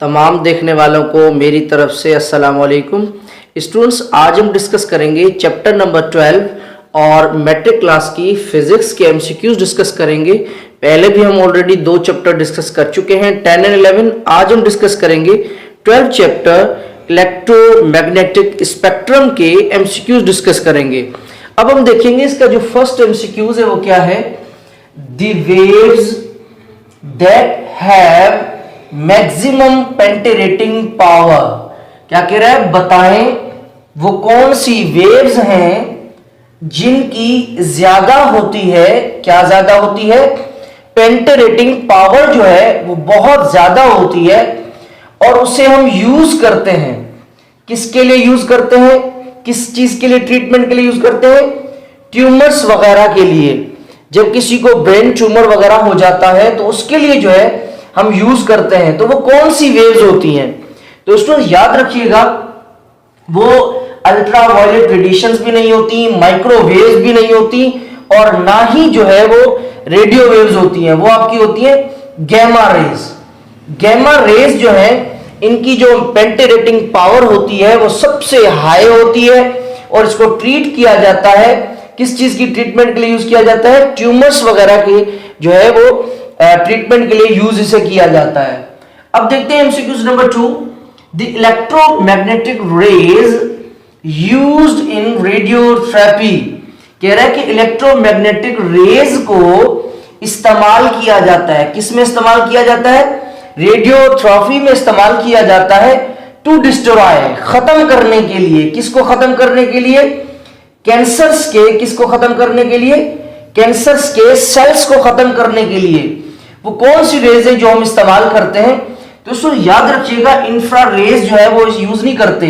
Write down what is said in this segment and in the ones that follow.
तमाम देखने वालों को मेरी तरफ से अस्सलाम वालेकुम। स्टूडेंट्स, आज हम डिस्कस करेंगे चैप्टर नंबर 12 और मैट्रिक क्लास की फिजिक्स के एमसीक्यूज डिस्कस करेंगे। पहले भी हम ऑलरेडी 2 चैप्टर डिस्कस कर चुके हैं, 10 एंड 11। आज हम डिस्कस करेंगे 12 चैप्टर इलेक्ट्रोमैग्नेटिक स्पेक्ट्रम के एमसीक्यूज डिस्कस करेंगे। अब हम देखेंगे इसका जो फर्स्ट एमसीक्यूज है वो क्या है। The waves that have maximum penetrating power. क्या कह रहा है, बताएं वो कौन सी वेव्स हैं जिनकी ज्यादा होती है, क्या ज्यादा होती है, पेंटेरेटिंग पावर जो है वो बहुत ज्यादा होती है और उसे हम यूज करते हैं। किसके लिए यूज करते हैं, किस चीज के लिए, ट्रीटमेंट के लिए यूज करते हैं, ट्यूमर्स वगैरह के लिए। जब किसी को ब्रेन ट्यूमर वगैरह हो जाता है तो उसके लिए जो है हम यूज करते हैं। तो वो कौन सी वेव्स होती हैं, तो दोस्तों याद रखिएगा, वो अल्ट्रावायलेट रेडिएशंस भी नहीं होती, माइक्रोवेव्स भी नहीं होती और ना ही जो है वो रेडियो वेव्स होती हैं। वो आपकी होती है गैमा रेज। गैमा रेज जो है इनकी जो पेंटेरेटिंग पावर होती है वो सबसे हाई होती है और इसको ट्रीट किया जाता है। किस चीज की ट्रीटमेंट के लिए यूज किया जाता है, ट्यूमर्स वगैरह की जो है वो ट्रीटमेंट के लिए यूज इसे किया जाता है। अब देखते हैं MCQs number 2। The electromagnetic rays used in radiotherapy. कह रहा है कि इलेक्ट्रोमैग्नेटिक रेज को इस्तेमाल किया जाता है, किसमें इस्तेमाल किया जाता है, रेडियोथेरेपी में इस्तेमाल किया जाता है। टू डिस्ट्रॉय, खत्म करने के लिए। किसको खत्म करने के लिए, कैंसर्स के, किसको खत्म करने के लिए, कैंसर्स के सेल्स को खत्म करने के लिए। वो कौन सी रेज है जो हम इस्तेमाल करते हैं, तो दोस्तों याद रखिएगा, इंफ्रारेज जो है वो यूज नहीं करते,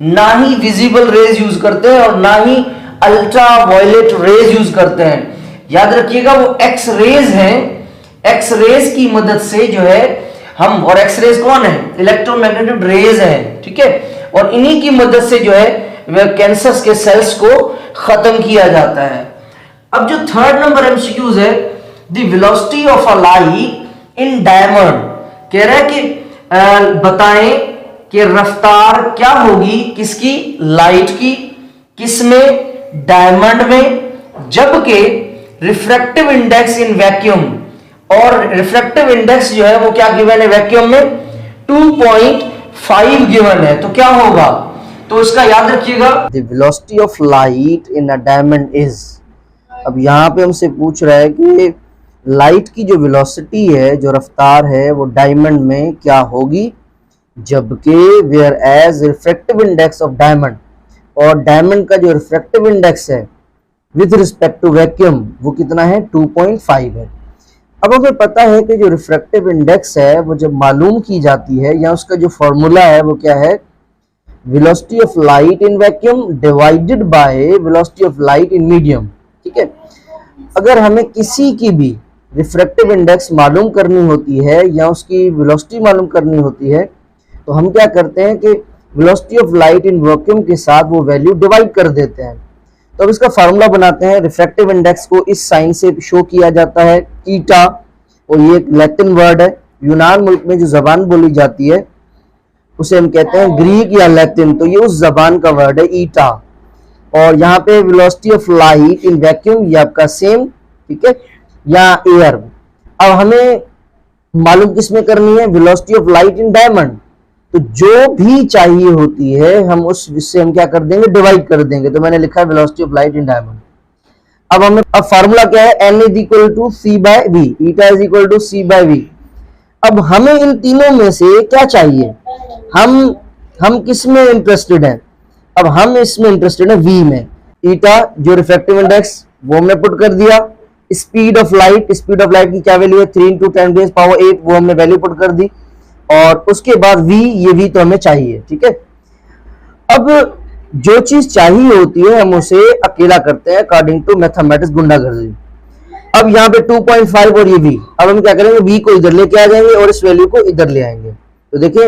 ना ही विजिबल रेज यूज करते हैं और ना ही अल्ट्रावायलेट रेज यूज करते हैं। याद रखिएगा वो एक्स रेज हैं। एक्स रेज की मदद से जो है हम, और एक्स रेज कौन है, इलेक्ट्रोमैग्नेटिक रेज है, ठीक है, और इन्हीं की मदद से जो है वह कैंसर्स के सेल्स को खत्म किया जाता है। अब जो थर्ड नंबर एमसीक्यूज है, the velocity of a light in diamond. कह रहा है कि बताएं कि रफ्तार क्या होगी किसकी, लाइट की, किसमें, डायमंड में, जबकि रिफ्रैक्टिव इंडेक्स इन वैक्यूम, और रिफ्रैक्टिव इंडेक्स जो है वो क्या गिवन है वैक्यूम में, 2.5 गिवन है। तो क्या होगा, तो इसका याद रखिएगा, the velocity of light in a diamond is. अब यहां पे हमसे पूछ रहा है कि लाइट की जो वेलोसिटी है, जो रफ्तार है, वो डायमंड में क्या होगी, जबकि whereas refractive index of diamond, और डायमंड का जो रिफ्रैक्टिव इंडेक्स है विद रिस्पेक्ट टू वैक्यूम वो कितना है, 2.5 है। अब हमें पता है कि जो रिफ्रैक्टिव इंडेक्स है वो जब मालूम की जाती है, या उसका जो फॉर्मूला है वो क्या है, velocity of light in vacuum divided by velocity of light in medium. ठीक है, अगर हमें किसी की भी रिफ्रैक्टिव इंडेक्स मालूम करनी होती है या उसकी वेलोसिटी मालूम करनी होती है, तो हम क्या करते हैं कि velocity of light in vacuum के साथ वो वैल्यू डिवाइड कर देते हैं। तो अब इसका फार्मूला बनाते हैं। रिफ्रैक्टिव इंडेक्स को इस साइन से शो किया जाता है, ईटा, और ये एक लैटिन वर्ड है। यूनान मुल्क में जो जबान बोली जाती है उसे हम कहते हैं ग्रीक या लैटिन, तो ये उस जबान का वर्ड है ईटा। और यहाँ पे velocity of light in vacuum ये आपका सेम, ठीक है, या एयर। अब हमें मालूम किसमें करनी है, velocity of light in diamond. तो जो भी चाहिए होती है हम उससे हम क्या कर देंगे, डिवाइड कर देंगे। तो मैंने लिखा है velocity of light in diamond. अब हमें, अब फार्मूला क्या है, n is equal to C by V, eta is equal to C by V. अब हमें इन तीनों में से क्या चाहिए, हम किस में इंटरेस्टेड हैं, अब हम इसमें इंटरेस्टेड है वी में। ईटा जो रिफ्रैक्टिव इंडेक्स वो हमने पुट कर दिया। स्पीड ऑफ लाइट की क्या वैल्यू है, 3 × 10⁸, वो हमने वैल्यू पुट कर दी। और उसके बाद v, ये v तो हमें चाहिए, ठीक है। अब जो चीज चाहिए होती है हम उसे अकेला करते हैं अकॉर्डिंग टू मैथमेटिक्स गुंडागर्दी। अब यहाँ पे 2.5 और ये v, अब हम क्या करेंगे, v को इधर लेके आ जाएंगे और इस वैल्यू को इधर ले आएंगे। तो देखिए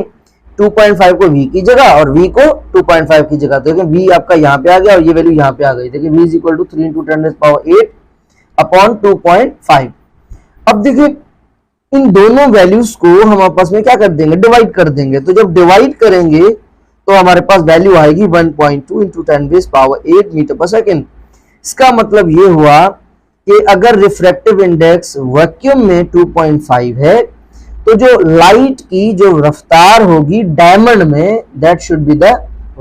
2.5 को v की जगह और v को 2.5 की जगह, तो देखिए v आपका यहाँ पे आ गया और ये वैल्यू यहाँ पे आ गई। देखिए v is equal to 3 × 10⁸ upon 2.5। अब देखिए इन दोनों वैल्यूज को हम आपस में क्या कर देंगे, डिवाइड कर देंगे। तो जब डिवाइड करेंगे तो हमारे पास वैल्यू आएगी 1.2 इंटू 10⁻⁸ मीटर पर सेकेंड। इसका मतलब ये हुआ कि अगर रिफ्रैक्टिव इंडेक्स वैक्यूम में 2.5 है तो जो लाइट की जो रफ्तार होगी डायमंड में, that should be the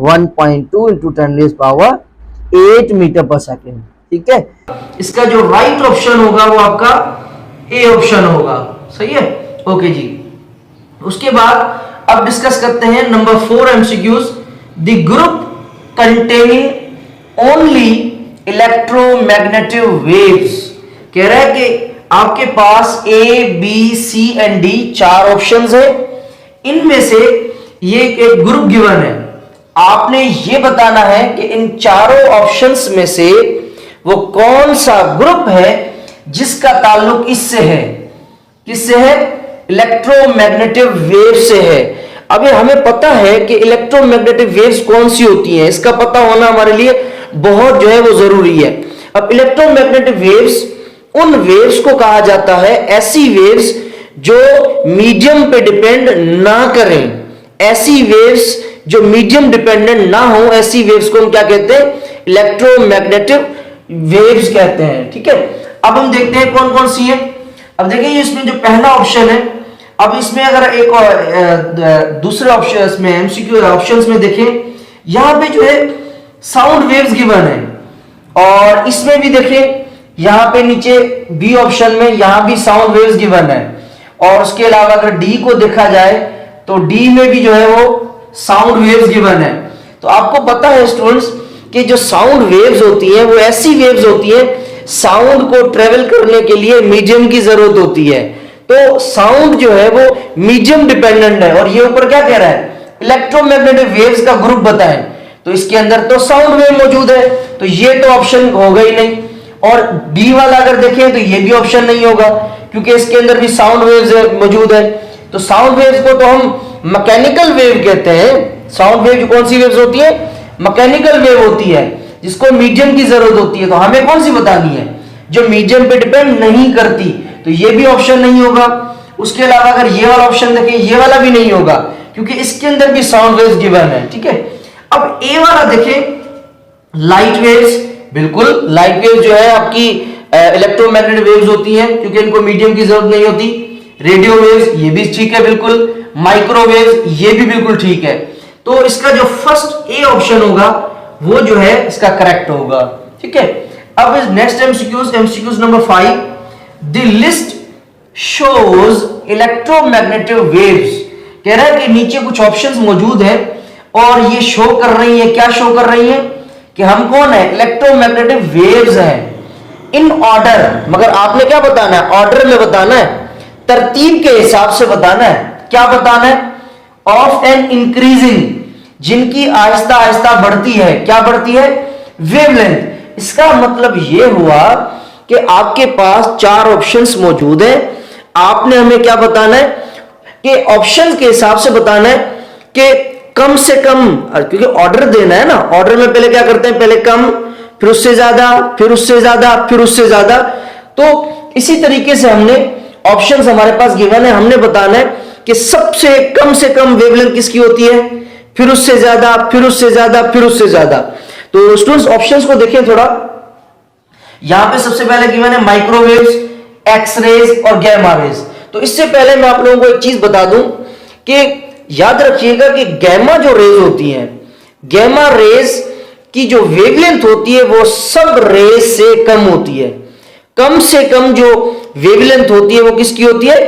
1.2 into 10⁸ metre per second. ठीक है, इसका जो राइट ऑप्शन होगा वो आपका ए ऑप्शन होगा। सही है, ओके जी। उसके बाद अब डिस्कस करते हैं number 4 MCQs. The group containing only electromagnetic waves. कह रहा है कि आपके पास A B C and D 4 options है, इनमें से ये एक ग्रुप गिवन है। आपने ये बताना है कि इन चारों ऑप्शंस में से वो कौन सा ग्रुप है जिसका ताल्लुक इससे है, किससे है, इलेक्ट्रोमैग्नेटिक वेव से है। अब ये हमें पता है कि इलेक्ट्रोमैग्नेटिक वेव्स कौन सी होती हैं, इसका पता होना हमारे लिए बहुत जो है वो जरूरी है। अब इलेक्ट्रोमैग्नेटिक वेव्स, उन वेव्स को कहा जाता है, ऐसी वेव्स जो मीडियम पे डिपेंड ना करें, ऐसी वेव्स जो मीडियम डिपेंडेंट ना हो, ऐसी वेव्स को हम क्या कहते हैं, इलेक्ट्रोमैग्नेटिक वेव्स कहते हैं। ठीक है, अब हम देखते हैं कौन कौन सी है। अब देखिए इसमें जो पहला ऑप्शन है, अब इसमें अगर एक और दूसरे ऑप्शन में एमसीक्यू ऑप्शंस में देखें, यहां पे जो है साउंड वेव्स गिवन है, और इसमें भी देखें यहां पे नीचे बी ऑप्शन में यहां भी साउंड वेव्स गिवन है, और उसके अलावा अगर डी को देखा जाए तो डी में भी जो है वो साउंड वेव्स गिवन है। तो आपको पता है स्टूडेंट्स कि जो साउंड वेव्स होती हैं वो ऐसी वेव्स होती हैं, साउंड को ट्रेवल करने के लिए मीडियम की जरूरत होती है। तो साउंड जो है वो मीडियम डिपेंडेंट है, और ये ऊपर क्या कह रहा है, इलेक्ट्रोमैग्नेटिक वेव्स का ग्रुप बताएं, तो इसके अंदर तो साउंड वेव मौजूद है, तो ये तो ऑप्शन होगा ही नहीं। और डी वाला अगर देखें तो ये भी ऑप्शन नहीं होगा, क्योंकि इसके अंदर भी साउंड वेव्स मौजूद है। तो साउंड वेव्स को तो हम मैकेनिकल वेव कहते हैं। साउंड वेव कौन सी वेव्स होती है, मैकेनिकल वेव होती है, जिसको मीडियम की जरूरत होती है। तो हमें कौन सी बतानी है, जो मीडियम पे डिपेंड नहीं करती, तो ये भी ऑप्शन नहीं होगा। उसके अलावा अगर ये वाला ऑप्शन देखें, ये वाला भी नहीं होगा, क्योंकि इसके अंदर भी साउंड वेव्स गिवन है। ठीक है, अब ए वाला देखें, लाइट वेव्स, बिल्कुल लाइट वेव जो है आपकी इलेक्ट्रोमैग्नेटिक वेव्स होती हैं, क्योंकि इनको मीडियम की जरूरत नहीं होती। रेडियो वेव्स, ये भी ठीक है बिल्कुल। माइक्रोवेव्स, ये भी बिल्कुल ठीक है। तो इसका जो फर्स्ट ए ऑप्शन होगा वो जो है इसका करेक्ट होगा। ठीक है, अब next MCQs number 5। The list shows electromagnetic waves. कह रहा है कि नीचे कुछ ऑप्शंस मौजूद है और ये शो कर रही है, क्या शो कर रही है कि हम कौन है, इलेक्ट्रोमैग्नेटिक वेव्स हैं इन ऑर्डर। मगर आपने क्या बताना है, ऑर्डर में बताना है, तरतीब के हिसाब से बताना है। क्या बताना है, ऑफ एन इंक्रीजिंग, जिनकी आहिस्ता आहिस्ता बढ़ती है, क्या बढ़ती है, वेवलेंथ। इसका मतलब यह हुआ कि आपके पास 4 ऑप्शंस मौजूद हैं, आपने हमें क्या बताना है कि ऑप्शंस के हिसाब से बताना है कि कम से कम, क्योंकि ऑर्डर देना है ना, ऑर्डर में पहले क्या करते हैं, पहले कम, फिर उससे ज्यादा, फिर उससे ज्यादा, फिर उससे ज्यादा। तो इसी तरीके से हमने ऑप्शंस हमारे पास गिवन है, हमने बताना है कि सबसे से कम वेवलेंथ किसकी होती है, फिर उससे ज्यादा, फिर उससे ज्यादा, फिर उससे ज्यादा। तो स्टूडेंट्स ऑप्शंस को देखें थोड़ा। यहां पे सबसे पहले गिवन है माइक्रोवेव्स, एक्स-रेज और गैमा रेज। तो इससे पहले मैं आप लोगों को एक चीज बता दूं कि याद रखिएगा कि गैमा जो रेज होती हैं, गैमा रेज की जो वेवलेंथ होती है वो सब रेज से कम होती है। कम से कम जो वेवलेंथ होती है वो किसकी होती है,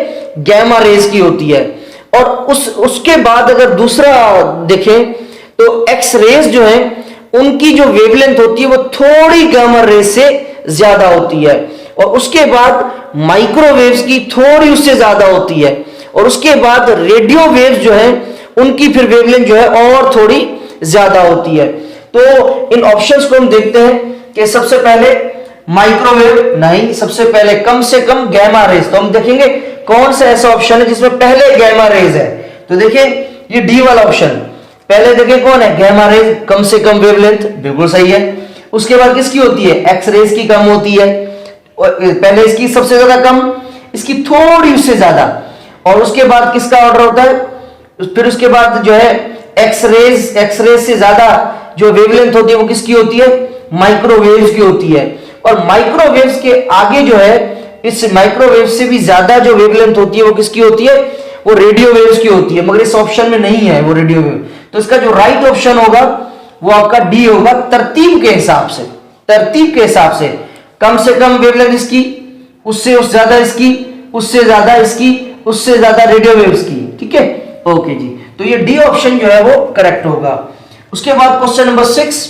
गैमा रेज की होती है। और उसके बाद अगर दूसरा देखें तो एक्स रेज जो है उनकी जो वेवलेंथ होती है वो थोड़ी गामा रेज से ज्यादा होती है, और उसके बाद माइक्रोवेव्स की थोड़ी उससे ज्यादा होती है, और उसके बाद रेडियो वेव्स जो है उनकी फिर वेवलेंथ जो है और थोड़ी ज्यादा होती है। तो इन ऑप्शंस को हम देखते हैं कि सबसे पहले माइक्रोवेव नहीं, सबसे पहले कम से कम गैमा रेज। तो हम देखेंगे कौन सा ऐसा ऑप्शन है जिसमें पहले गैमा रेज है। तो देखिए ये डी वाला ऑप्शन, पहले देखिए कौन है, गैमा रेज, कम से कम वेवलेंथ, बिल्कुल सही है। उसके बाद किसकी होती है, एक्स रेज की कम होती है, पहले इसकी सबसे ज्यादा कम, इसकी थोड़ी उससे ज्यादा, और उसके बाद किसका ऑर्डर होता है, फिर उसके बाद जो है एक्सरेज से ज्यादा जो वेवलेंथ होती है वो किसकी होती है, माइक्रोवेव्स की होती है। और माइक्रोवेव्स के आगे जो है, इस माइक्रोवेव से भी ज्यादा जो वेवलेंथ होती है वो किसकी होती है, वो रेडियो वेव्स की होती है, मगर इस ऑप्शन में नहीं है वो रेडियो वेव। तो इसका जो राइट ऑप्शन होगा वो आपका डी होगा, तरतीब के हिसाब से, तरतीब के हिसाब से कम से कम वेवलेंथ इसकी, उससे ज्यादा इसकी, उससे ज्यादा इसकी, उससे ज्यादा रेडियो वेव्स की, ठीक है। ओके जी, तो ये डी ऑप्शन जो है वो करेक्ट होगा। उसके बाद question number 6,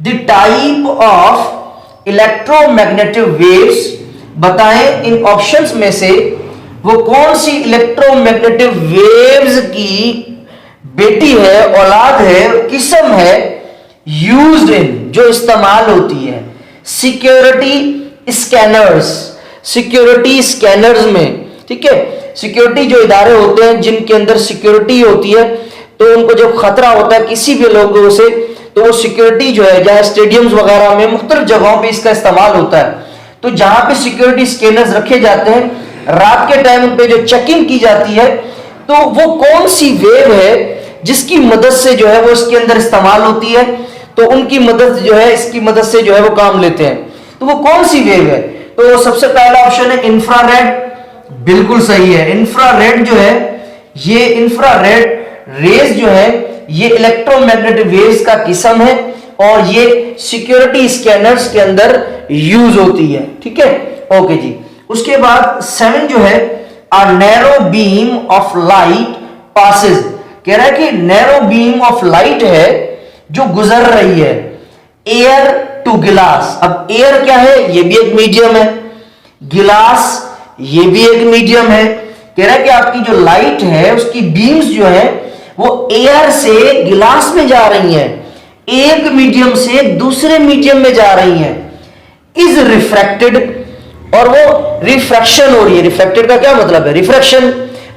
the type of electromagnetic waves, बताएं इन ऑप्शंस में से वो कौन सी इलेक्ट्रोमैग्नेटिक वेव्स की बेटी है, औलाद है, किस्म है, यूज्ड इन, जो इस्तेमाल होती है सिक्योरिटी स्कैनर्स, सिक्योरिटी स्कैनर्स में, ठीक है। सिक्योरिटी जो इदारे होते हैं जिनके अंदर सिक्योरिटी होती है, तो उनको जब खतरा होता है किसी भी लोगों से, तो वो सिक्योरिटी जो है, जहां स्टेडियम्स वगैरह में मुख्तलिफ जगहों पे इसका इस्तेमाल होता है, तो जहां पे सिक्योरिटी स्कैनर्स रखे जाते हैं, रात के टाइम पे जो चेकिंग की जाती है, तो वो कौन सी वेव है जिसकी मदद से जो है वो इसके अंदर इस्तेमाल होती है, तो उनकी मदद जो है, इसकी मदद से जो है वो काम लेते हैं, तो वो कौन सी वेव है। तो सबसे पहला ऑप्शन है इंफ्रारेड, बिल्कुल सही है। इंफ्रारेड जो है, ये इंफ्रारेड रेज जो है ये इलेक्ट्रोमैग्नेटिक वेव्स का किस्म है, और ये सिक्योरिटी स्कैनर्स के अंदर यूज होती है, ठीक है। ओके जी, उसके बाद 7 जो है, a narrow beam of light passes, कह रहा है कि नैरो बीम ऑफ लाइट है जो गुजर रही है एयर टू गिलास। अब एयर क्या है, ये भी एक मीडियम है, गिलास ये भी एक मीडियम है। कह रहा है कि आपकी जो लाइट है उसकी बीम्स जो है वो एयर से गिलास में जा रही हैं, एक मीडियम से दूसरे मीडियम में जा रही हैं, इज रिफ्रैक्टेड, और वो रिफ्रैक्शन हो रही है। रिफ्रैक्टेड का क्या मतलब है, रिफ्रैक्शन,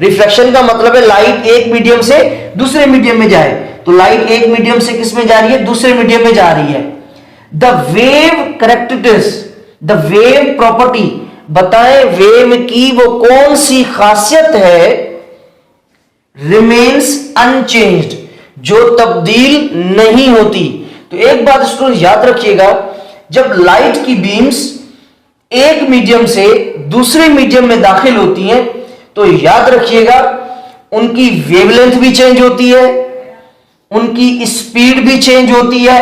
रिफ्रैक्शन का मतलब है लाइट एक मीडियम से दूसरे मीडियम में जाए, तो लाइट एक मीडियम से किस में जा रही है, दूसरे मीडियम में जा रही है। The wave characteristics, the wave property, बताएं वेव की वो कौन सी खासियत है, रिमेन्स अनचेंज्ड, जो तब्दील नहीं होती। तो एक बात स्टूडेंट याद रखिएगा, जब लाइट की बीम्स एक मीडियम से दूसरे मीडियम में दाखिल होती हैं, तो याद रखिएगा उनकी वेवलेंथ भी चेंज होती है, उनकी स्पीड भी चेंज होती है,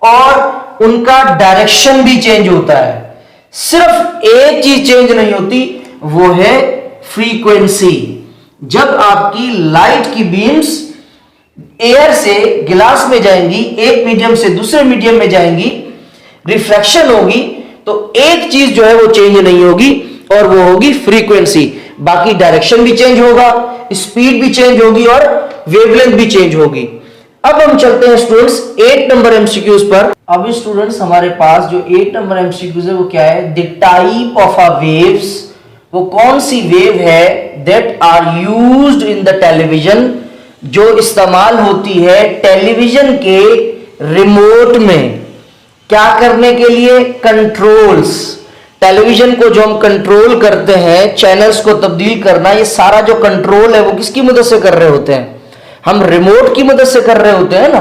और उनका डायरेक्शन भी चेंज होता है। सिर्फ एक चीज चेंज नहीं होती, वो है फ्रीक्वेंसी। जब आपकी लाइट की बीम्स एयर से गिलास में जाएंगी, एक मीडियम से दूसरे मीडियम में जाएंगी, रिफ्रैक्शन होगी, तो एक चीज जो है वो चेंज नहीं होगी, और वो होगी फ्रीक्वेंसी। बाकी डायरेक्शन भी चेंज होगा, स्पीड भी चेंज होगी, और वेवलेंथ भी चेंज होगी। अब हम चलते हैं स्टूडेंट्स 8 नंबर एमसीक्यूज पर। अभी स्टूडेंट्स हमारे पास जो 8 नंबर एमसीक्यूज है वो क्या है, the type of a waves, वो कौन सी वेव है that are used in the television, जो इस्तेमाल होती है टेलीविजन के रिमोट में, क्या करने के लिए, कंट्रोल्स। टेलीविजन को जो हम कंट्रोल करते हैं, चैनल्स को तब्दील करना, ये सारा जो कंट्रोल है वो किसकी मदद से कर रहे होते हैं, हम रिमोट की मदद से कर रहे होते हैं ना।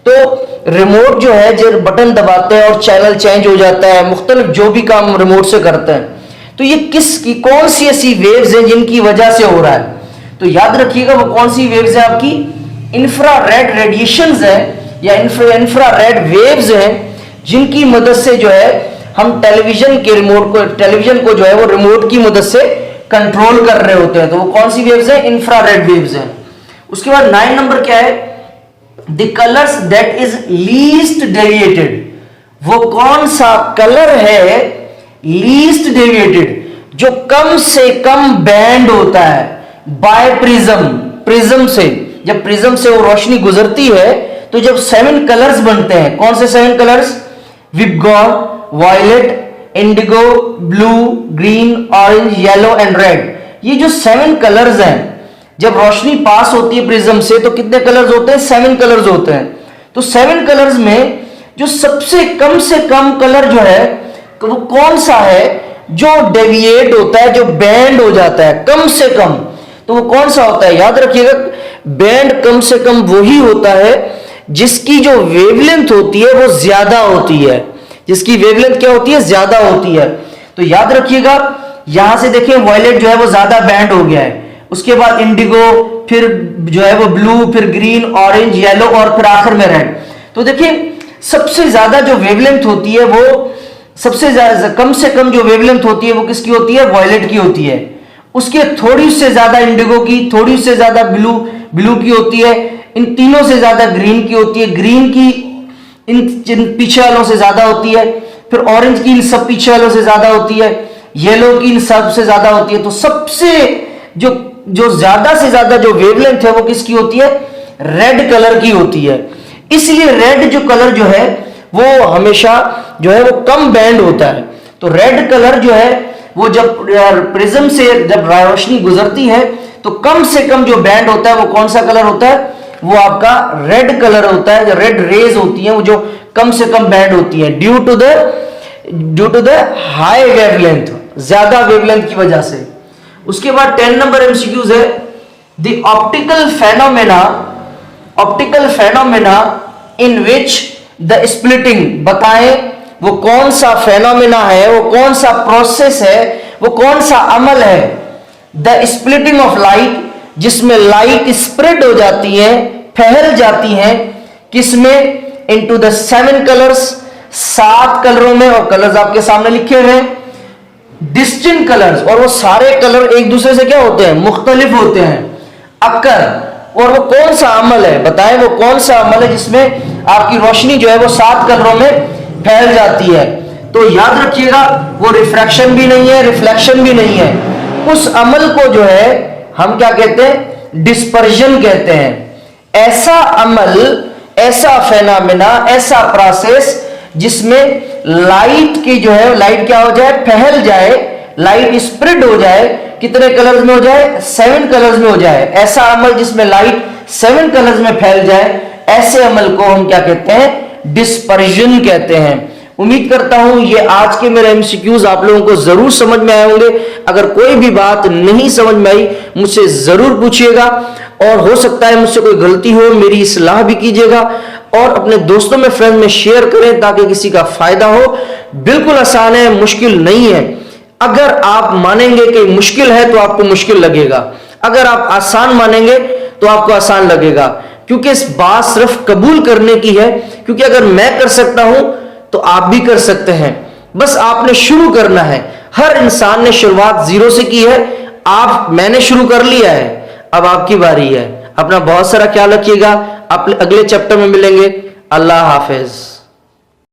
तो रिमोट जो है, जब बटन दबाते हैं और चैनल चेंज हो जाता है, मुख्तलिफ जो भी काम रिमोट से करते हैं, तो ये किसकी, कौन सी ऐसी वेव्स हैं जिनकी वजह से हो रहा है। तो याद रखिएगा वो कौन सी वेव्स हैं, आपकी इंफ्रारेड रेडिएशंस है, या इंफ्रारेड वेव्स हैं, जिनकी मदद से जो है हम टेलीविजन के रिमोट को, टेलीविजन को जो है वो रिमोट की मदद से कंट्रोल कर रहे होते हैं। तो वो कौन सी वेव्स हैं, इंफ्रारेड वेव्स हैं। उसके बाद 9 नंबर क्या है, the colours that is least deviated, वो कौन सा कलर है लीस्ट डेविएटेड, जो कम से कम बैंड होता है बाय प्रिज्म, प्रिज्म से, जब प्रिज्म से वो रोशनी गुजरती है तो जब 7 कलर्स बनते हैं, कौन से 7 कलर्स, विबगॉन, violet, indigo, blue, green, orange, yellow and red, ये जो 7 कलर्स हैं, जब रोशनी पास होती है प्रिज्म से तो कितने कलर्स होते हैं, 7 कलर्स होते हैं। तो 7 कलर्स में जो सबसे कम से कम कलर जो है वो कौन सा है, जो डेविएट होता है, जो बैंड हो जाता है कम से कम, तो वो कौन सा होता है? याद रखिएगा, बैंड कम से कम वही होता है जिसकी जो वेवलेंथ होती है वो ज्यादा होती है। जिसकी वेवलेंथ क्या होती है? ज्यादा होती है। तो याद रखिएगा, यहां से देखिए वायलेट जो है वो ज्यादा बैंड हो गया है, उसके बाद इंडिगो, फिर जो है वो ब्लू, फिर ग्रीन, ऑरेंज, येलो और फिर आखिर में रेड। तो देखिए सबसे ज्यादा जो वेवलेंथ होती है वो सबसे ज्यादा कम से कम जो वेवलेंथ होती है वो किसकी होती है? वायलेट की होती है। उसके थोड़ी से ज्यादा इंडिगो की, थोड़ी से ज्यादा ब्लू की होती है, इन तीनों से ज्यादा ग्रीन की होती है, ग्रीन की इन पीछे वालों से ज्यादा होती है, फिर ऑरेंज की इन सब पीछे वालों से ज्यादा होती है, येलो की इन सब से ज्यादा होती है। तो सबसे जो ज्यादा से ज्यादा जो वेवलेंथ है वो किसकी होती है? रेड कलर की होती है। इसलिए रेड जो कलर जो है वो हमेशा जो है वो कम बैंड होता है। तो रेड कलर जो है वो जब प्रिज्म से जब रोशनी गुजरती है तो कम से कम जो बैंड होता है वो कौन सा कलर होता है? वो आपका रेड कलर होता है। जो रेड रेज होती है वो जो कम से कम बैंड होती है due to the high wavelength, ज्यादा वेवलेंथ की वजह से। उसके बाद 10 नंबर एमसीक्यूज है, the optical phenomena in which the splitting, बताएं वो कौन सा फेनोमेना है, वो कौन सा प्रोसेस है, वो कौन सा अमल है? द स्प्लिटिंग ऑफ लाइट, जिसमें लाइट स्प्रेड हो जाती है, फैल जाती है, किसमें? इनटू द 7 कलर्स, 7 कलरों में, और कलर्स आपके सामने लिखे हुए हैं, डिस्टिंक्ट कलर्स, और वो सारे कलर एक दूसरे से क्या होते हैं? मुख्तलिफ होते हैं, अक्कर। और वो कौन सा अमल है? बताएं वो कौन सा अमल है जिसमें आपकी रोशनी जो है वो 7 कलरों में फैल जाती है? तो याद रखिएगा, वो रिफ्रैक्शन भी नहीं है, रिफ्लेक्शन भी नहीं है। उस अमल को जो है हम क्या कहते हैं? डिस्पर्जन कहते हैं। ऐसा अमल, ऐसा फेनोमेना, ऐसा प्रोसेस जिसमें लाइट की जो है, लाइट क्या हो जाए? फैल जाए, लाइट स्प्रेड हो जाए, कितने कलर्स में हो जाए? 7 कलर्स में हो जाए। ऐसा अमल जिसमें लाइट 7 कलर्स में फैल जाए, ऐसे अमल को हम क्या कहते हैं? डिस्पर्जन कहते हैं। उम्मीद करता हूं ये आज के मेरे एमसीक्यूज आप लोगों को जरूर समझ में आए होंगे। अगर कोई भी बात नहीं समझ में आई मुझसे जरूर पूछिएगा, और हो सकता है मुझसे कोई गलती हो, मेरी इस्लाह भी कीजिएगा, और अपने दोस्तों में, फ्रेंड में शेयर करें ताकि किसी का फायदा हो। बिल्कुल आसान है, मुश्किल नहीं है। अगर आप मानेंगे कि मुश्किल है तो आपको मुश्किल लगेगा, अगर आप आसान मानेंगे तो आपको आसान लगेगा, क्योंकि इस बात सिर्फ कबूल करने की है। क्योंकि अगर मैं कर सकता हूं तो आप भी कर सकते हैं, बस आपने शुरू करना है। हर इंसान ने शुरुआत 0 से की है। मैंने शुरू कर लिया है, अब आपकी बारी है। अपना बहुत सारा ख्याल रखिएगा। अगले चैप्टर में मिलेंगे। अल्लाह हाफिज।